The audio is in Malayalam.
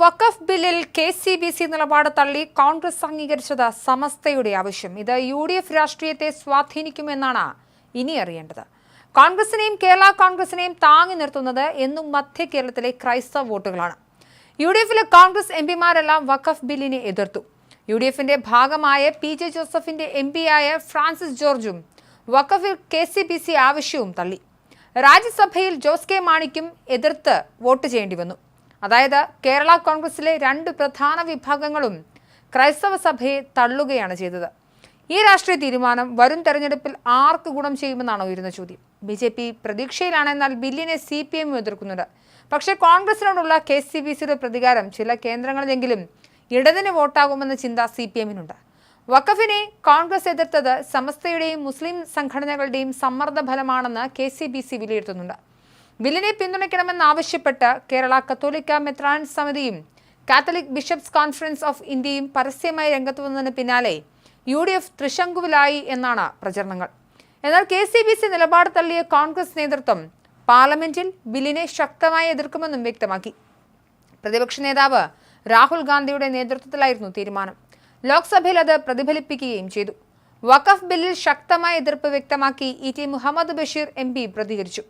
വഖഫ് ബില്ലിൽ KCBC നിലപാട് തള്ളി കോൺഗ്രസ് അംഗീകരിച്ചത് സമസ്തയുടെ ആവശ്യം. ഇത് UDF രാഷ്ട്രീയത്തെ സ്വാധീനിക്കുമെന്നാണ് ഇനി അറിയേണ്ടത്. കോൺഗ്രസിനെയും കേരള കോൺഗ്രസിനെയും താങ്ങി നിർത്തുന്നത് എന്നും മധ്യ കേരളത്തിലെ ക്രൈസ്തവ വോട്ടുകളാണ്. UDFിലെ കോൺഗ്രസ് MPമാരെല്ലാം വഖഫ് ബില്ലിനെ എതിർത്തു. UDFിന്റെ ഭാഗമായ PJ ജോസഫിന്റെ MP-യായ ഫ്രാൻസിസ് ജോർജും വഖഫിൽ KCBC ആവശ്യവും തള്ളി. രാജ്യസഭയിൽ ജോസ് കെ മാണിക്കും എതിർത്ത് വോട്ട് ചെയ്യേണ്ടി വന്നു. അതായത് കേരള കോൺഗ്രസിലെ രണ്ട് പ്രധാന വിഭാഗങ്ങളും ക്രൈസ്തവ സഭയെ തള്ളുകയാണ് ചെയ്തത്. ഈ രാഷ്ട്രീയ തീരുമാനം വരും തെരഞ്ഞെടുപ്പിൽ ആർക്ക് ഗുണം ചെയ്യുമെന്നാണ് ഉയരുന്ന ചോദ്യം. BJP പ്രതീക്ഷയിലാണ്, എന്നാൽ ബില്ലിനെ CPM എതിർക്കുന്നുണ്ട്. പക്ഷേ കോൺഗ്രസിനോടുള്ള KCBCയുടെ പ്രതികാരം ചില കേന്ദ്രങ്ങളിലെങ്കിലും ഇടതിന് വോട്ടാകുമെന്ന ചിന്ത CPMനുണ്ട്. വഖഫിനെ കോൺഗ്രസ് എതിർത്തത് സമസ്തയുടെയും മുസ്ലിം സംഘടനകളുടെയും സമ്മർദ്ദ ഫലമാണെന്ന് KCBC വിലയിരുത്തുന്നുണ്ട്. ബില്ലിനെ പിന്തുണയ്ക്കണമെന്നാവശ്യപ്പെട്ട് കേരള കത്തോലിക്ക മെത്രാൻ സമിതിയും കാത്തലിക് ബിഷപ്സ് കോൺഫറൻസ് ഓഫ് ഇന്ത്യയും പരസ്യമായി രംഗത്ത് വന്നതിന് പിന്നാലെ UDF തൃശങ്കുവിലായി എന്നാണ് പ്രചരണങ്ങൾ. എന്നാൽ KCBC നിലപാട് തള്ളിയ കോൺഗ്രസ് നേതൃത്വം പാർലമെന്റിൽ ബില്ലിനെ ശക്തമായി എതിർക്കുമെന്നും വ്യക്തമാക്കി. പ്രതിപക്ഷ നേതാവ് രാഹുൽ ഗാന്ധിയുടെ നേതൃത്വത്തിലായിരുന്നു തീരുമാനം. ലോക്സഭയിൽ അത് പ്രതിഫലിപ്പിക്കുകയും ചെയ്തു. വഖഫ് ബില്ലിൽ ശക്തമായ എതിർപ്പ് വ്യക്തമാക്കി ET മുഹമ്മദ് ബഷീർ MP പ്രതികരിച്ചു.